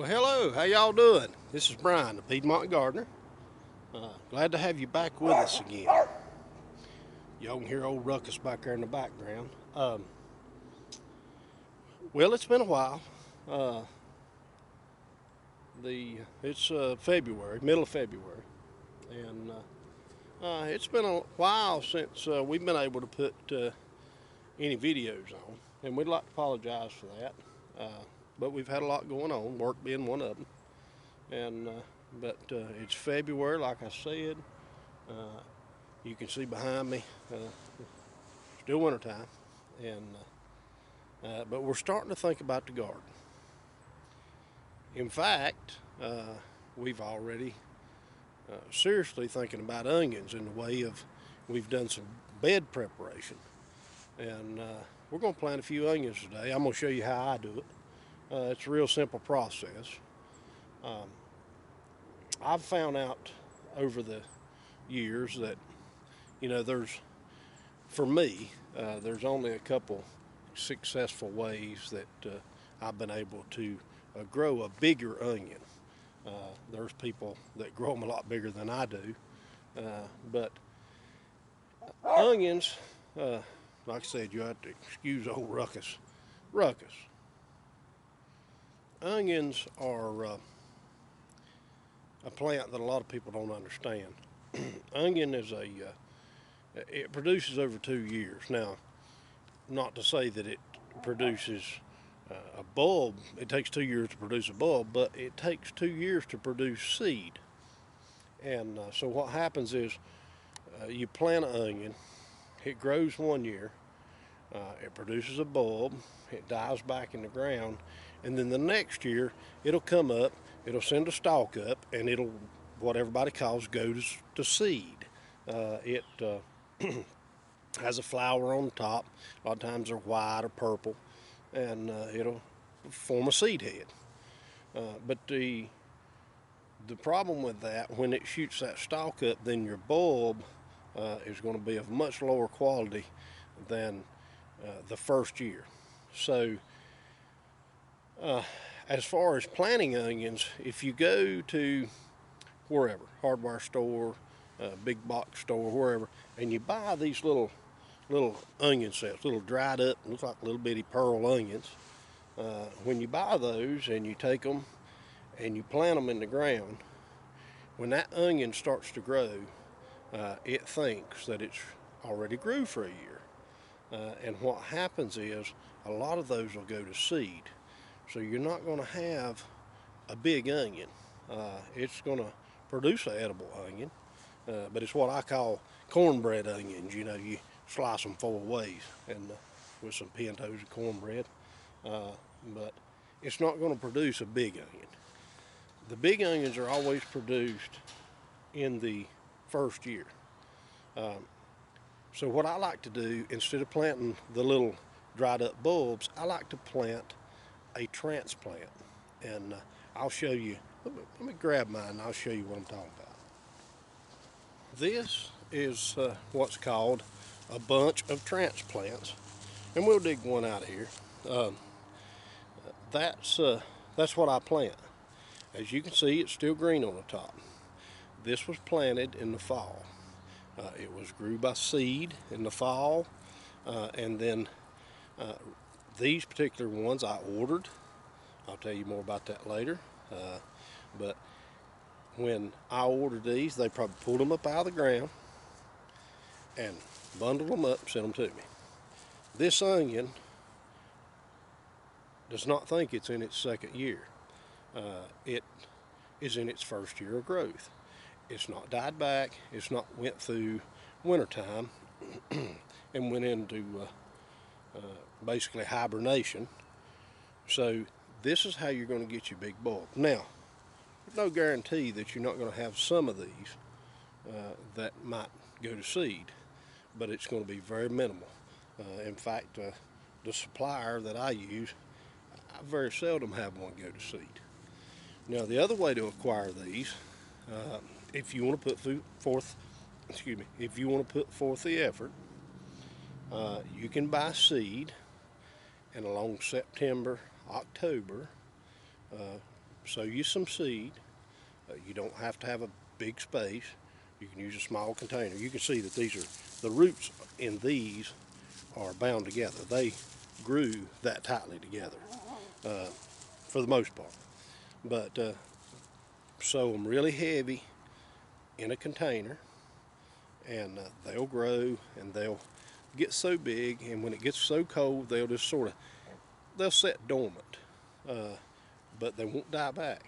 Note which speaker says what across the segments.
Speaker 1: Well, hello, how y'all doing? This is Brian, the Piedmont Gardener. Glad to have you back with us again. Y'all can hear old Ruckus back there in the background. Well, it's been a while. Uh, it's February, middle of February, and it's been a while since we've been able to put any videos on, and we'd like to apologize for that. But we've had a lot going on, work being one of them, and but it's February, like I said. Uh, you can see behind me, still wintertime, and but we're starting to think about the garden. In fact, we've already seriously thinking about onions in the way of we've done some bed preparation, and we're going to plant a few onions today. I'm going to show you how I do it. It's a real simple process. Um, I've found out over the years that for me, there's only a couple successful ways that I've been able to grow a bigger onion. There's people that grow them a lot bigger than I do, but onions, like I said, you have to excuse old Ruckus. Ruckus. Onions are a plant that a lot of people don't understand. Onion is it produces over 2 years. Now, not to say that it produces a bulb. It takes 2 years to produce a bulb, but it takes 2 years to produce seed. And so what happens is you plant an onion, it grows 1 year, it produces a bulb, it dies back in the ground, and then the next year it'll come up, it'll send a stalk up, and it'll, what everybody calls, go to seed. It has a flower on the top. A lot of times they're white or purple, and it'll form a seed head. But the problem with that, when it shoots that stalk up, then your bulb is going to be of much lower quality than the first year. So as far as planting onions, if you go to wherever, hardware store, big box store, wherever, and you buy these little onion sets, little dried up, look like little bitty pearl onions. When you buy those and you take them and you plant them in the ground, when that onion starts to grow, it thinks that it's already grew for a year. And what happens is a lot of those will go to seed. So you're not going to have a big onion. It's going to produce an edible onion, but it's what I call cornbread onions. You know, you slice them 4 ways and with some pintos of cornbread, but it's not going to produce a big onion. The big onions are always produced in the first year. So what I like to do, instead of planting the little dried up bulbs, I like to plant a transplant. And I'll show you, let me grab mine and I'll show you what I'm talking about. This is what's called a bunch of transplants, and we'll dig one out of here. That's what I plant. As you can see, it's still green on the top. This was planted in the fall. It was grew by seed in the fall, and then these particular ones I ordered. I'll tell you more about that later. But when I ordered these, they probably pulled them up out of the ground and bundled them up and sent them to me. This onion does not think it's in its second year. It is in its first year of growth. It's not died back. It's not went through wintertime and went into basically hibernation. So this is how you're going to get your big bulb. Now, there's no guarantee that you're not going to have some of these that might go to seed, but it's going to be very minimal. In fact, the supplier that I use, I very seldom have one go to seed. Now, the other way to acquire these, if you want to put forth the effort, you can buy seed, and along September, October, sow you some seed. You don't have to have a big space. You can use a small container. You can see that the roots in these are bound together. They grew that tightly together for the most part. But sow them really heavy in a container, and they'll grow and they'll get so big, and when it gets so cold, they'll just they'll set dormant, but they won't die back.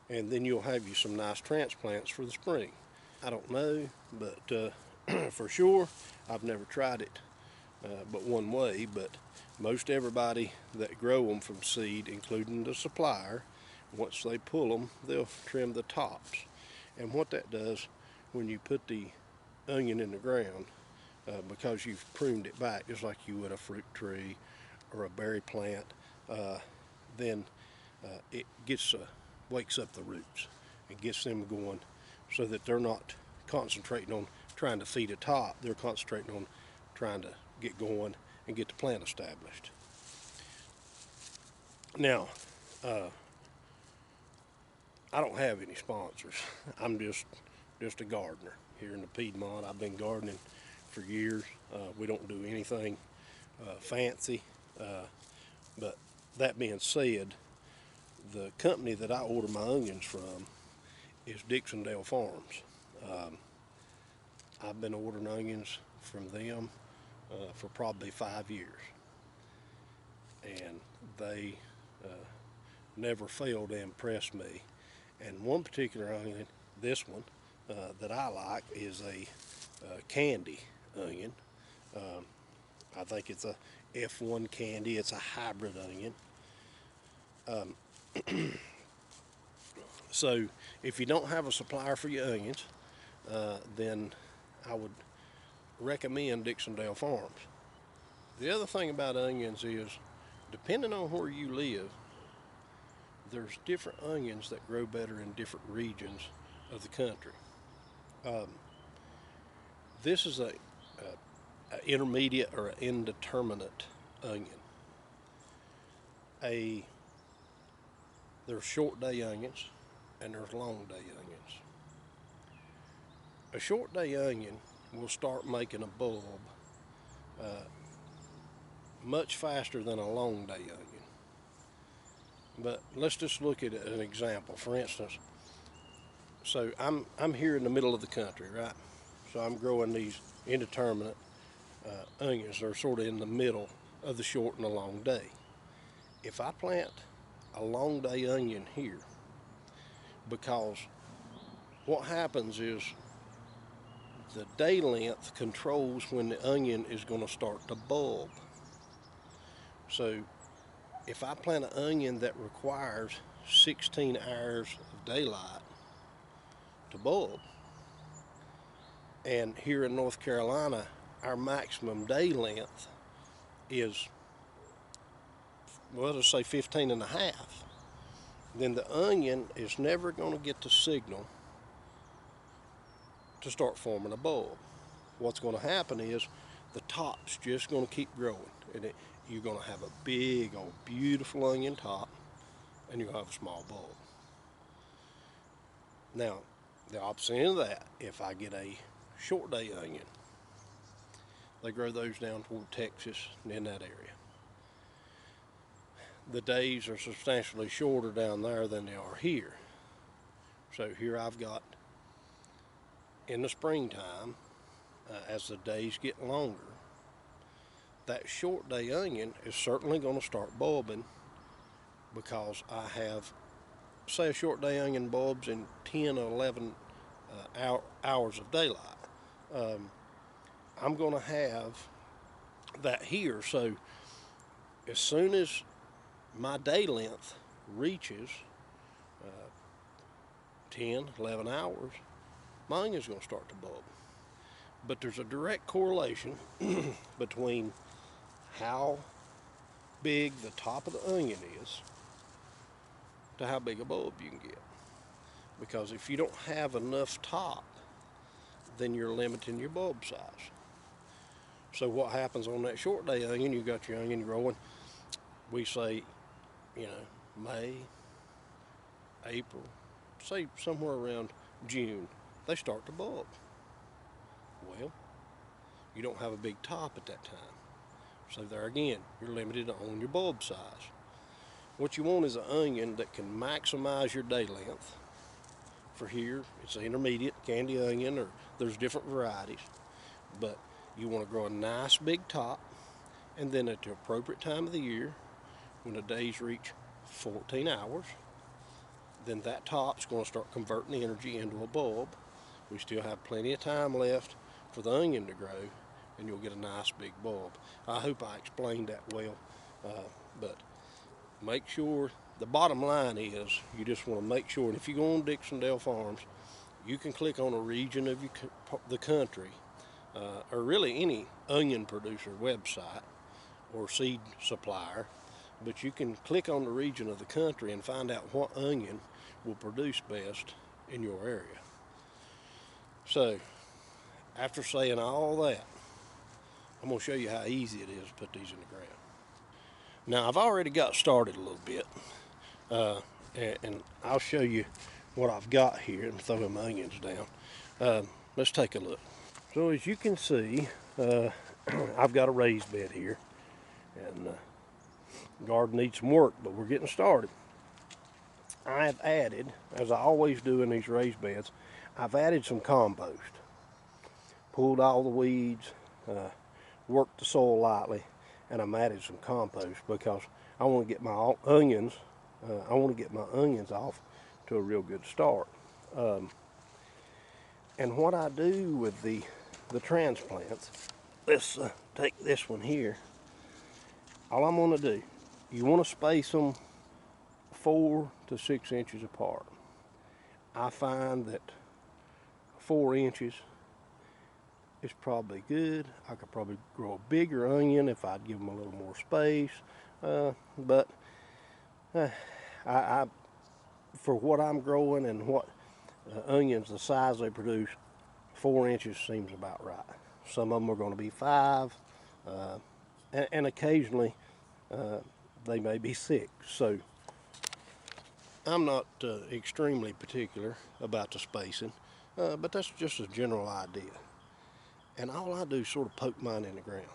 Speaker 1: And then you'll have you some nice transplants for the spring. I don't know, but for sure, I've never tried it but one way, but most everybody that grow them from seed, including the supplier, once they pull them, they'll trim the tops. And what that does, when you put the onion in the ground, because you've pruned it back just like you would a fruit tree or a berry plant, then it wakes up the roots and gets them going, so that they're not concentrating on trying to feed a top. They're concentrating on trying to get going and get the plant established. Now, I don't have any sponsors. I'm just a gardener here in the Piedmont. I've been gardening for years. We don't do anything fancy, but that being said, the company that I order my onions from is Dixondale Farms. I've been ordering onions from them for probably 5 years, and they never fail to impress me. And one particular onion, this one, that I like is a candy onion. I think it's a F1 candy. It's a hybrid onion. So if you don't have a supplier for your onions, then I would recommend Dixondale Farms. The other thing about onions is, depending on where you live, there's different onions that grow better in different regions of the country. This is a intermediate or an indeterminate onion. There's short day onions and there's long day onions. A short day onion will start making a bulb much faster than a long day onion. But let's just look at an example. For instance, so I'm here in the middle of the country, right? So I'm growing these indeterminate onions. They're sort of in the middle of the short and the long day. If I plant a long day onion here, because what happens is the day length controls when the onion is going to start to bulb. So if I plant an onion that requires 16 hours of daylight to bulb, and here in North Carolina our maximum day length is, well, let's say 15 and a half, then the onion is never going to get the signal to start forming a bulb. What's going to happen is the top's just going to keep growing, and you're going to have a big old beautiful onion top, and you'll have a small bulb. Now, the opposite end of that, if I get a short day onion, they grow those down toward Texas and in that area. The days are substantially shorter down there than they are here. So here I've got, in the springtime, as the days get longer, that short day onion is certainly going to start bulbing, because I have, say, a short day onion bulbs in 10 or 11 hours of daylight. I'm going to have that here. So as soon as my day length reaches 10, 11 hours, my onion's going to start to bulb. But there's a direct correlation between how big the top of the onion is to how big a bulb you can get. Because if you don't have enough top, then you're limiting your bulb size. So what happens on that short day onion, you got your onion growing, we say, May, April, say somewhere around June, they start to bulb. Well, you don't have a big top at that time. So there again, you're limited on your bulb size. What you want is an onion that can maximize your day length. For here, it's an intermediate candy onion, or there's different varieties. But you want to grow a nice big top, and then at the appropriate time of the year, when the days reach 14 hours, then that top's going to start converting the energy into a bulb. We still have plenty of time left for the onion to grow, and you'll get a nice big bulb. I hope I explained that well, but make sure, the bottom line is, you just want to make sure, and if you go on Dixondale Farms, you can click on a region of the country, or really any onion producer website or seed supplier, but you can click on the region of the country and find out what onion will produce best in your area. So, after saying all that, I'm going to show you how easy it is to put these in the ground. Now, I've already got started a little bit, and I'll show you what I've got here and throw them onions down. Let's take a look. So as you can see, I've got a raised bed here, and the garden needs some work, but we're getting started. I've added, as I always do in these raised beds, I've added some compost. Pulled all the weeds, worked the soil lightly, and I'm added some compost because I want to get my onions, off to a real good start. And what I do with the transplants, let's take this one here. All I'm going to do, you want to space them 4 to 6 inches apart. I find that 4 inches is probably good. I could probably grow a bigger onion if I'd give them a little more space, but I for what I'm growing and what onions, the size they produce, 4 inches seems about right. Some of them are going to be 5, and occasionally they may be 6. So I'm not extremely particular about the spacing, but that's just a general idea. And all I do is sort of poke mine in the ground.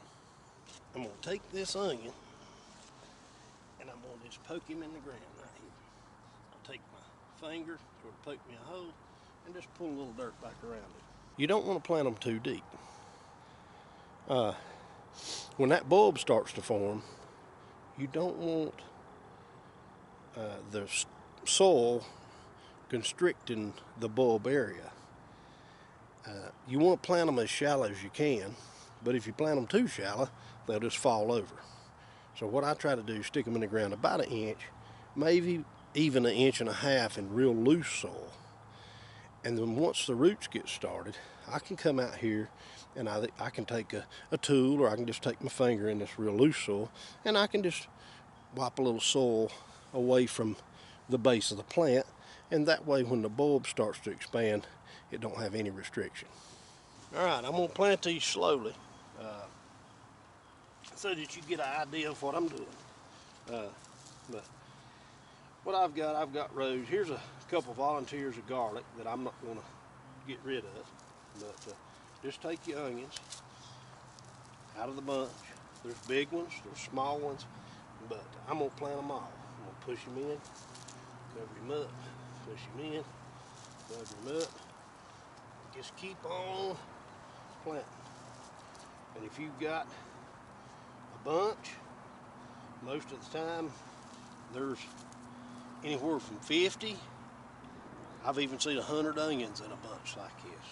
Speaker 1: I'm going to take this onion and I'm going to just poke him in the ground right here. I'll take my finger, sort of poke me a hole, and just pull a little dirt back around it. You don't want to plant them too deep. When that bulb starts to form, you don't want the soil constricting the bulb area. You want to plant them as shallow as you can, but if you plant them too shallow, they'll just fall over. So what I try to do is stick them in the ground about 1 inch, maybe even 1.5 inches in real loose soil. And then once the roots get started, I can come out here and I can take a tool, or I can just take my finger in this real loose soil, and I can just wipe a little soil away from the base of the plant, and that way when the bulb starts to expand, it don't have any restriction. All right, I'm gonna plant these slowly so that you get an idea of what I'm doing. But what I've got rows. Here's a couple volunteers of garlic that I'm not gonna get rid of, but just take your onions out of the bunch. There's big ones, there's small ones, but I'm gonna plant them all. I'm gonna push them in, cover them up, push them in, cover them up. Just keep on planting. And if you've got a bunch, most of the time there's anywhere from 50, I've even seen 100 onions in a bunch like this.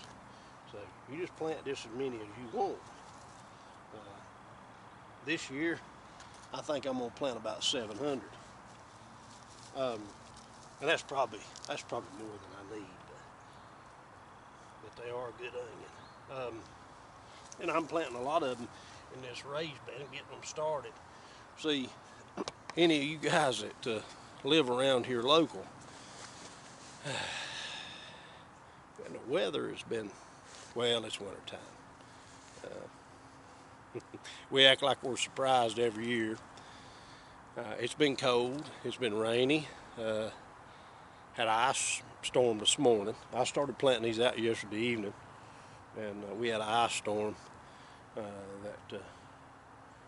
Speaker 1: So you just plant just as many as you want. This year, I think I'm gonna plant about 700. And that's probably more than I need. But they are a good onion. And I'm planting a lot of them in this raised bed and getting them started. See, any of you guys that live around here local, and the weather has been, well, it's winter time. We act like we're surprised every year. It's been cold, it's been rainy, Had an ice storm this morning. I started planting these out yesterday evening, and we had an ice storm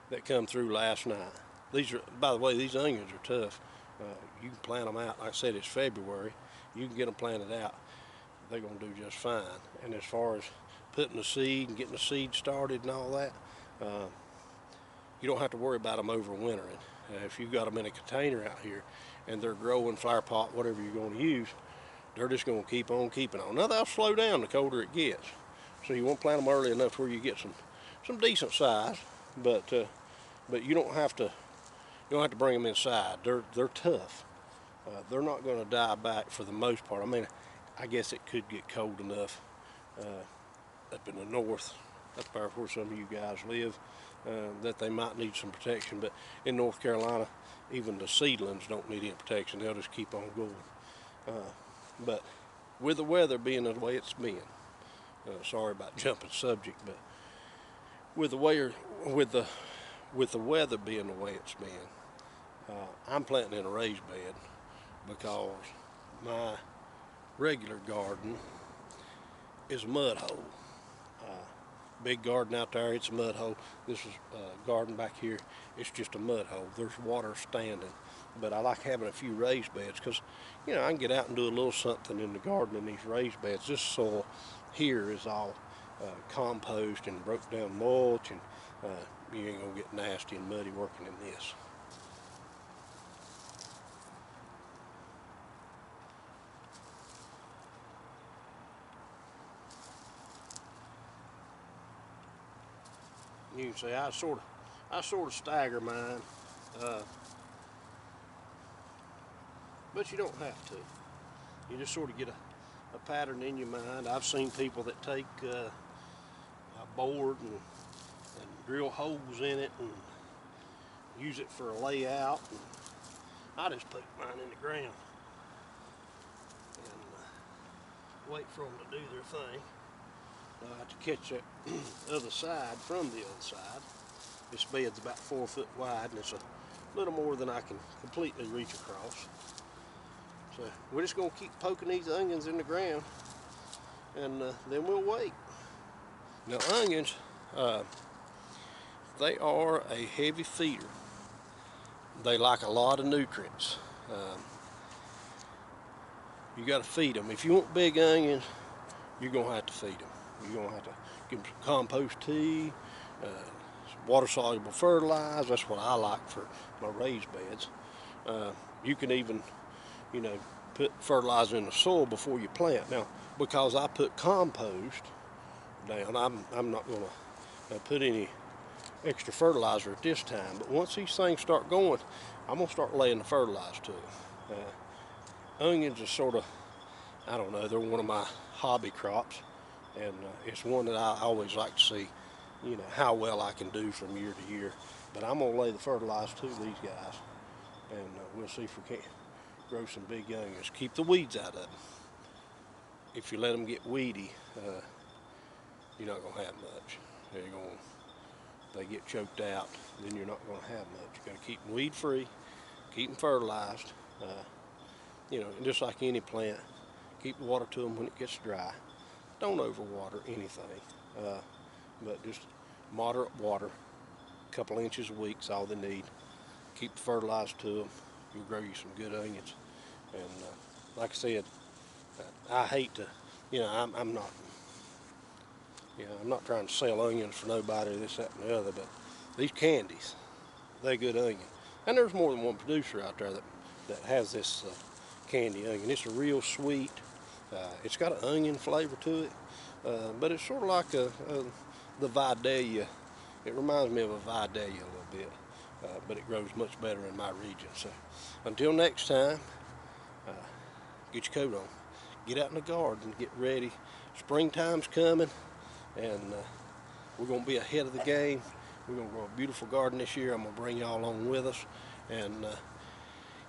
Speaker 1: that come through last night. These are, by the way, these onions are tough. You can plant them out. Like I said, it's February. You can get them planted out. They're going to do just fine. And as far as putting the seed and getting the seed started and all that, you don't have to worry about them overwintering. If you've got them in a container out here and they're growing, flower pot, whatever you're going to use, they're just going to keep on keeping on. Now they'll slow down the colder it gets. So you want to plant them early enough where you get some decent size, but you don't have to bring them inside. They're tough. They're not going to die back for the most part. I mean, I guess it could get cold enough up in the north, up there where some of you guys live, that they might need some protection. But in North Carolina, even the seedlings don't need any protection. They'll just keep on going. But with the weather being the way it's been, sorry about jumping subject, but with the weather being the way it's been, I'm planting in a raised bed because my regular garden is a mud hole. Big garden out there, it's a mud hole. This is garden back here, it's just a mud hole. There's water standing, but I like having a few raised beds because, you know, I can get out and do a little something in the garden in these raised beds. This soil here is all compost and broke down mulch, and you ain't gonna get nasty and muddy working in this. You can see I sort of stagger mine, but you don't have to. You just sort of get a pattern in your mind. I've seen people that take a board and drill holes in it and use it for a layout. And I just put mine in the ground and wait for them to do their thing. I have to catch that other side from the other side. This bed's about 4 foot wide, and it's a little more than I can completely reach across. So we're just going to keep poking these onions in the ground, and then we'll wait. Now onions, they are a heavy feeder. They like a lot of nutrients. You got to feed them. If you want big onions, you're going to have to feed them. You're going to have to give them some compost tea, water-soluble fertilizer. That's what I like for my raised beds. You can even, you know, put fertilizer in the soil before you plant. Now, because I put compost down, I'm not going to put any extra fertilizer at this time. But once these things start going, I'm going to start laying the fertilizer to them. Onions are sort of, I don't know, they're one of my hobby crops. And it's one that I always like to see, you know, how well I can do from year to year. But I'm going to lay the fertilizer to these guys, and we'll see if we can't grow some big onions. Keep the weeds out of them. If you let them get weedy, you're not going to have much. They get choked out, then you're not going to have much. You've got to keep them weed free, keep them fertilized. You know, and just like any plant, keep the water to them when it gets dry. Don't overwater anything, but just moderate water, a couple inches a week is all they need. Keep the fertilizer to them, you'll grow you some good onions. And like I said, I hate to, you know, I'm not, you know, I'm not trying to sell onions for nobody, this, that, and the other, but these candies, they're good onion. And there's more than one producer out there that has this candy onion. It's a real sweet. It's got an onion flavor to it, but it's sort of like the Vidalia. It reminds me of a Vidalia a little bit, but it grows much better in my region. So until next time, get your coat on, get out in the garden, get ready. Springtime's coming, and we're going to be ahead of the game. We're going to grow a beautiful garden this year. I'm going to bring y'all along with us, and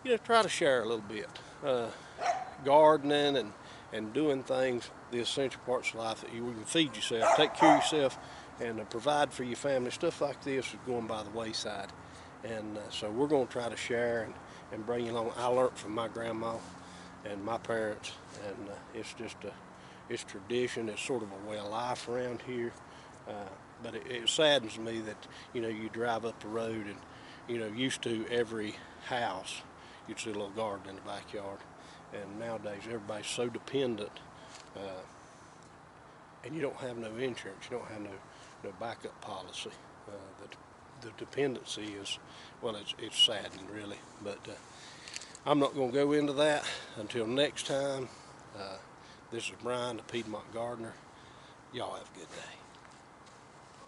Speaker 1: you know, try to share a little bit. Gardening and doing things, the essential parts of life that you can feed yourself, take care of yourself, and provide for your family. Stuff like this is going by the wayside, and so we're going to try to share and bring you along. I learned from my grandma, and my parents, and it's just it's tradition. It's sort of a way of life around here. But it saddens me that, you know, you drive up the road and, you know, used to every house you'd see a little garden in the backyard, and nowadays everybody's so dependent, and you don't have no insurance, you don't have no backup policy. The dependency is, well, it's saddening really, but I'm not going to go into that until next time. This is Brian, the Piedmont Gardener. Y'all have a good day.